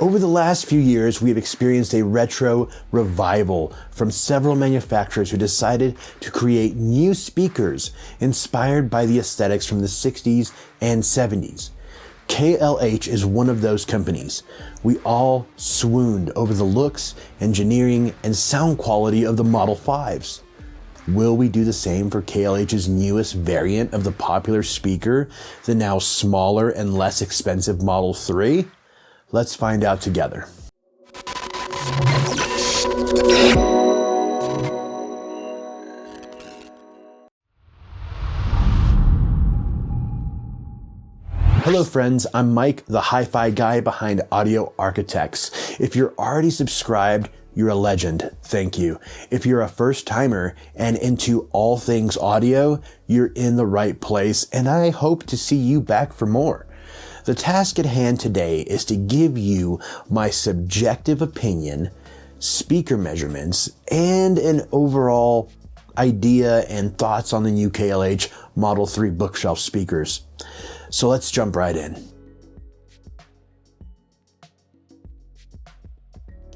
Over the last few years, we have experienced a retro revival from several manufacturers who decided to create new speakers inspired by the aesthetics from the 60s and 70s. KLH is one of those companies. We all swooned over the looks, engineering, and sound quality of the Model 5s. Will we do the same for KLH's newest variant of the popular speaker, the now smaller and less expensive Model 3? Let's find out together. Hello friends, I'm Mike, the hi-fi guy behind Audio Arkitekts. If you're already subscribed, you're a legend. Thank you. If you're a first timer and into all things audio, you're in the right place, and I hope to see you back for more. The task at hand today is to give you my subjective opinion, speaker measurements, and an overall idea and thoughts on the new KLH Model 3 bookshelf speakers. So let's jump right in.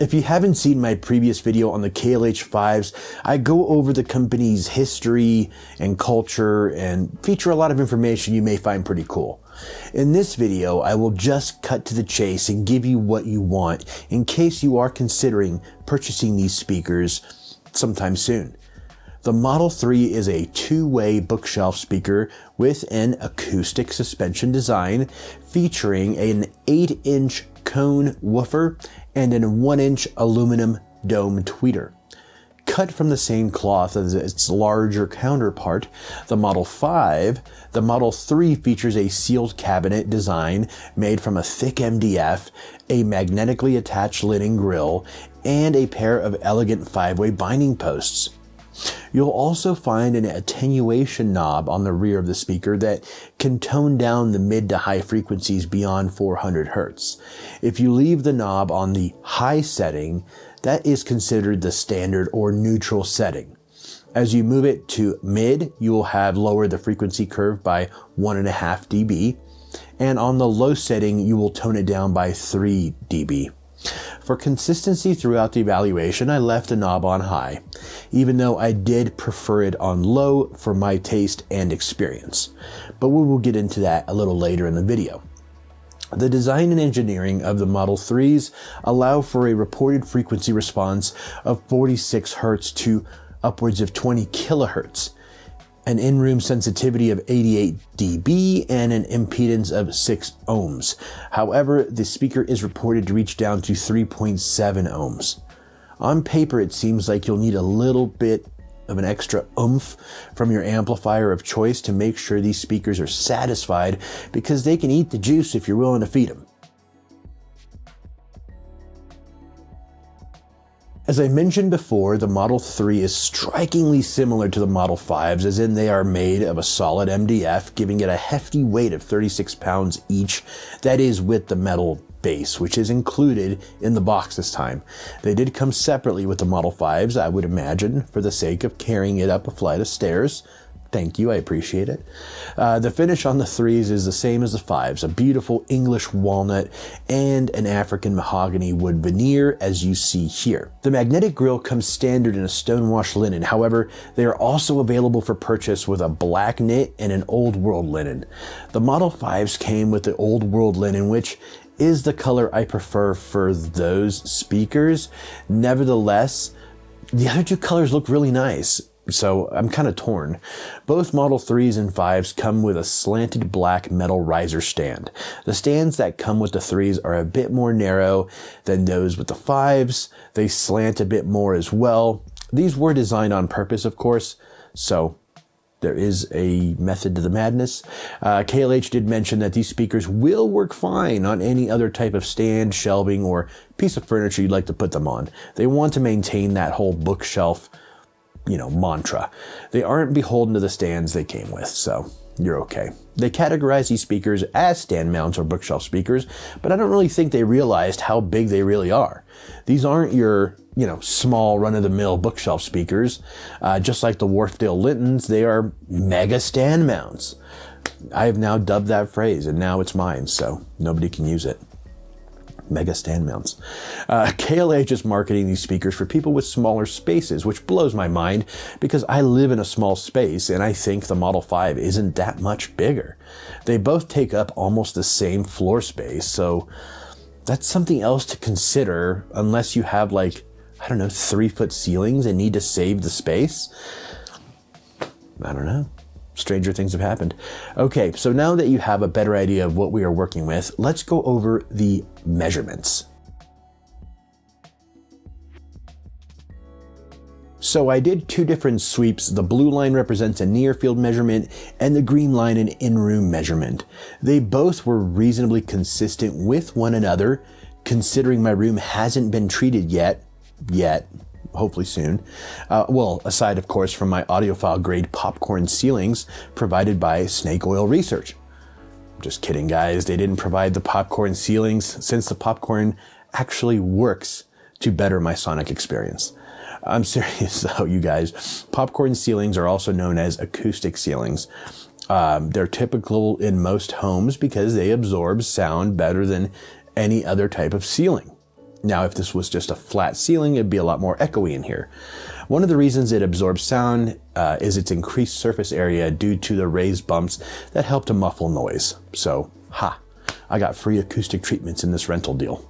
If you haven't seen my previous video on the KLH 5s, I go over the company's history and culture and feature a lot of information you may find pretty cool. In this video, I will just cut to the chase and give you what you want in case you are considering purchasing these speakers sometime soon. The Model 3 is a two-way bookshelf speaker with an acoustic suspension design featuring an 8-inch cone woofer and a 1-inch aluminum dome tweeter. Cut from the same cloth as its larger counterpart, the Model 5, the Model 3 features a sealed cabinet design made from a thick MDF, a magnetically attached linen grille, and a pair of elegant 5-way binding posts. You'll also find an attenuation knob on the rear of the speaker that can tone down the mid to high frequencies beyond 400 Hz. If you leave the knob on the high setting, that is considered the standard or neutral setting. As you move it to mid, you will have lowered the frequency curve by 1.5 dB, and on the low setting, you will tone it down by 3 dB. For consistency throughout the evaluation, I left the knob on high, even though I did prefer it on low for my taste and experience. But we will get into that a little later in the video. The design and engineering of the Model 3s allow for a reported frequency response of 46 Hz to upwards of 20 kHz, an in-room sensitivity of 88 dB, and an impedance of 6 ohms. However, the speaker is reported to reach down to 3.7 ohms. On paper, it seems like you'll need a little bit of an extra oomph from your amplifier of choice to make sure these speakers are satisfied, because they can eat the juice if you're willing to feed them. As I mentioned before, the Model 3 is strikingly similar to the Model 5s, as in they are made of a solid MDF, giving it a hefty weight of 36 pounds each. That is with the metal base, which is included in the box this time. They did come separately with the Model 5s, I would imagine, for the sake of carrying it up a flight of stairs. Thank you, I appreciate it. The finish on the 3s is the same as the 5s, a beautiful English walnut and an African mahogany wood veneer, as you see here. The magnetic grille comes standard in a stonewashed linen. However, they are also available for purchase with a black knit and an old world linen. The Model 5s came with the old world linen, which is the color I prefer for those speakers. Nevertheless, the other two colors look really nice, so I'm kind of torn. Both Model 3s and 5s come with a slanted black metal riser stand. The stands that come with the 3s are a bit more narrow than those with the 5s. They slant a bit more as well. These were designed on purpose, of course, so there is a method to the madness. KLH did mention that these speakers will work fine on any other type of stand, shelving, or piece of furniture you'd like to put them on. They want to maintain that whole bookshelf, mantra. They aren't beholden to the stands they came with, so you're okay. They categorize these speakers as stand mounts or bookshelf speakers, but I don't really think they realized how big they really are. These aren't your, small run-of-the-mill bookshelf speakers. Just like the Wharfedale Lintons, they are mega stand mounts. I have now dubbed that phrase, and now it's mine, so nobody can use it. Mega stand mounts. KLH is marketing these speakers for people with smaller spaces, which blows my mind because I live in a small space and I think the Model 5 isn't that much bigger. They both take up almost the same floor space, so that's something else to consider unless you have 3-foot ceilings and need to save the space. I don't know. Stranger things have happened. Okay, so now that you have a better idea of what we are working with, let's go over the measurements. So I did two different sweeps. The blue line represents a near field measurement and the green line an in-room measurement. They both were reasonably consistent with one another, considering my room hasn't been treated yet, hopefully soon. Aside of course from my audiophile grade popcorn ceilings provided by Snake Oil Research. Just kidding, guys. They didn't provide the popcorn ceilings since the popcorn actually works to better my sonic experience. I'm serious though, you guys. Popcorn ceilings are also known as acoustic ceilings. They're typical in most homes because they absorb sound better than any other type of ceiling. Now, if this was just a flat ceiling, it'd be a lot more echoey in here. One of the reasons it absorbs sound is its increased surface area due to the raised bumps that help to muffle noise. So, I got free acoustic treatments in this rental deal.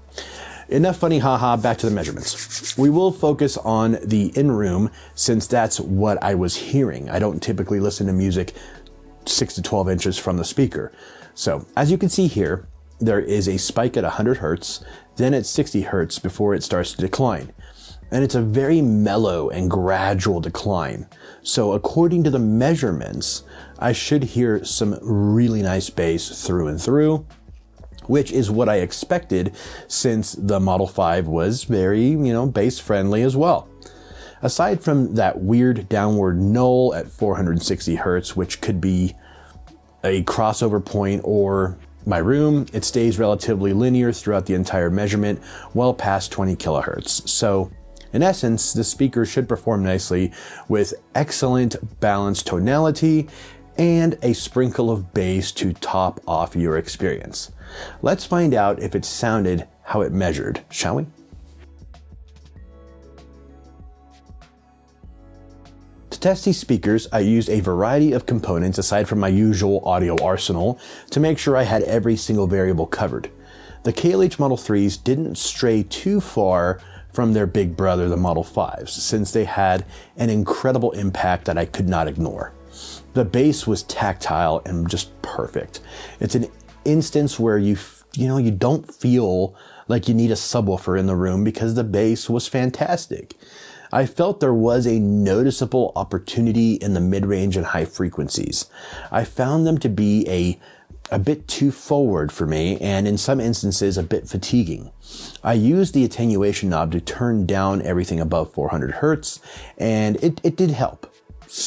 Enough funny haha, back to the measurements. We will focus on the in-room since that's what I was hearing. I don't typically listen to music 6 to 12 inches from the speaker. So, as you can see here, there is a spike at 100 Hertz, then at 60 Hertz before it starts to decline. And it's a very mellow and gradual decline. So according to the measurements, I should hear some really nice bass through and through, which is what I expected since the Model 5 was very, bass friendly as well. Aside from that weird downward null at 460 Hertz, which could be a crossover point or my room, it stays relatively linear throughout the entire measurement, well past 20 kilohertz. So, in essence, the speaker should perform nicely with excellent balanced tonality and a sprinkle of bass to top off your experience. Let's find out if it sounded how it measured, shall we? To test these speakers, I used a variety of components aside from my usual audio arsenal to make sure I had every single variable covered. The KLH Model 3s didn't stray too far from their big brother, the Model 5s, since they had an incredible impact that I could not ignore. The bass was tactile and just perfect. It's an instance where you don't feel like you need a subwoofer in the room because the bass was fantastic. I felt there was a noticeable opportunity in the mid-range and high frequencies. I found them to be a bit too forward for me and in some instances a bit fatiguing. I used the attenuation knob to turn down everything above 400 Hertz and it did help.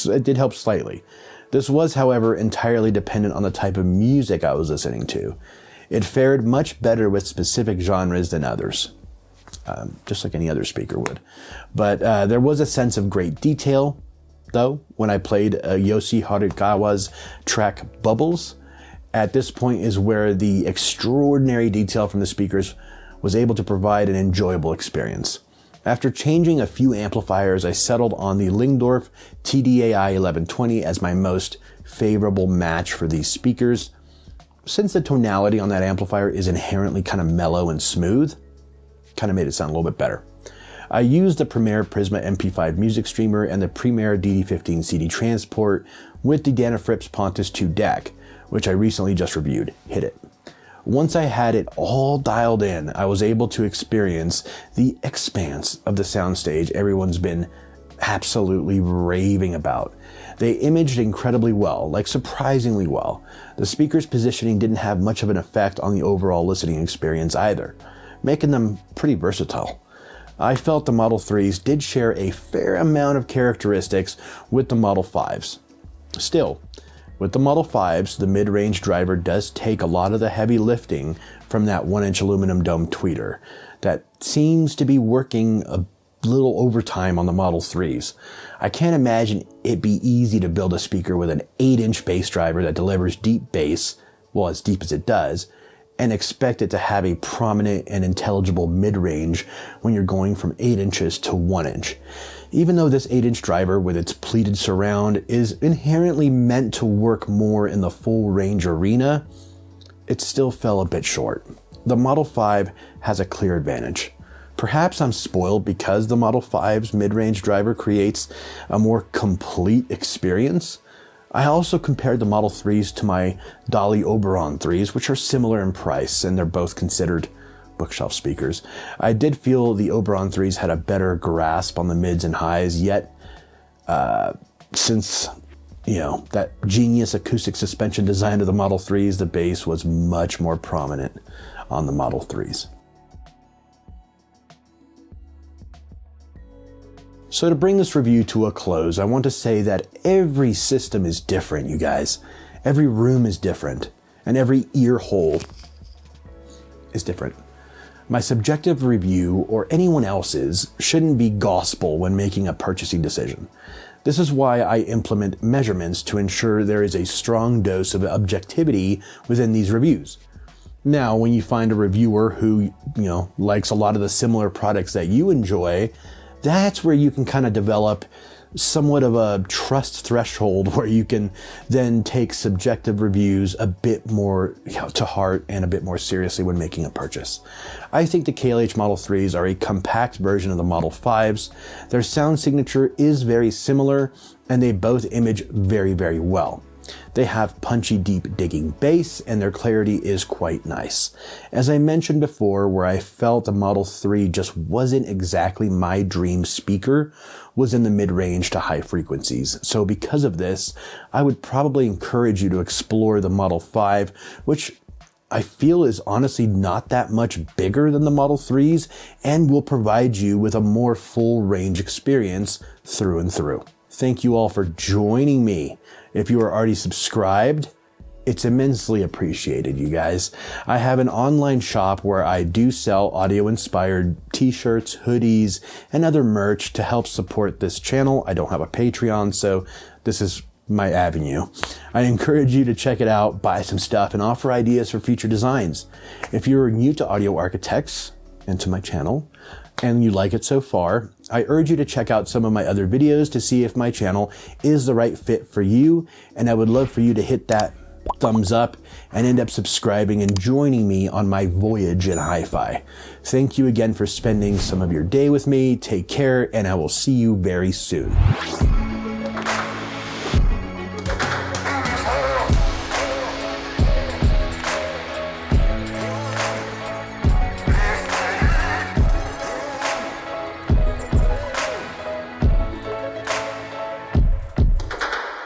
It did help slightly. This was, however, entirely dependent on the type of music I was listening to. It fared much better with specific genres than others. Just like any other speaker would. But there was a sense of great detail, though, when I played Yoshi Harukawa's track Bubbles. At this point is where the extraordinary detail from the speakers was able to provide an enjoyable experience. After changing a few amplifiers, I settled on the Lingdorf TDAI 1120 as my most favorable match for these speakers. Since the tonality on that amplifier is inherently kind of mellow and smooth, kind of made it sound a little bit better. I used the Premier Prisma MP5 music streamer and the Premier DD15 CD transport with the Dana Frips Pontus 2 DAC, which I recently just reviewed. Hit it. Once I had it all dialed in, I was able to experience the expanse of the soundstage everyone's been absolutely raving about. They imaged incredibly well, surprisingly well. The speaker's positioning didn't have much of an effect on the overall listening experience either, making them pretty versatile. I felt the Model 3s did share a fair amount of characteristics with the Model 5s. Still, with the Model 5s, the mid-range driver does take a lot of the heavy lifting from that 1-inch aluminum dome tweeter that seems to be working a little overtime on the Model 3s. I can't imagine it'd be easy to build a speaker with an 8-inch bass driver that delivers deep bass, well, as deep as it does, and expect it to have a prominent and intelligible mid-range when you're going from 8 inches to 1 inch. Even though this 8-inch driver with its pleated surround is inherently meant to work more in the full range arena, it still fell a bit short. The Model 5 has a clear advantage. Perhaps I'm spoiled because the Model 5's mid-range driver creates a more complete experience. I also compared the Model 3s to my Dolly Oberon 3s, which are similar in price, and they're both considered bookshelf speakers. I did feel the Oberon 3s had a better grasp on the mids and highs, yet since that genius acoustic suspension design of the Model 3s, the bass was much more prominent on the Model 3s. So to bring this review to a close, I want to say that every system is different, you guys. Every room is different, and every ear hole is different. My subjective review, or anyone else's, shouldn't be gospel when making a purchasing decision. This is why I implement measurements to ensure there is a strong dose of objectivity within these reviews. Now, when you find a reviewer who, likes a lot of the similar products that you enjoy, that's where you can kind of develop somewhat of a trust threshold where you can then take subjective reviews a bit more to heart and a bit more seriously when making a purchase. I think the KLH Model 3s are a compact version of the Model 5s. Their sound signature is very similar, and they both image very, very well. They have punchy, deep digging bass, and their clarity is quite nice. As I mentioned before, where I felt the Model 3 just wasn't exactly my dream speaker was in the mid-range to high frequencies. So because of this, I would probably encourage you to explore the Model 5, which I feel is honestly not that much bigger than the Model 3s and will provide you with a more full range experience through and through. Thank you all for joining me. If you are already subscribed, it's immensely appreciated, you guys. I have an online shop where I do sell audio-inspired t-shirts, hoodies, and other merch to help support this channel. I don't have a Patreon, so this is my avenue. I encourage you to check it out, buy some stuff, and offer ideas for future designs. If you're new to Audio Arkitekts and to my channel, and you like it so far, I urge you to check out some of my other videos to see if my channel is the right fit for you, and I would love for you to hit that thumbs up and end up subscribing and joining me on my voyage in hi-fi. Thank you again for spending some of your day with me. Take care, and I will see you very soon.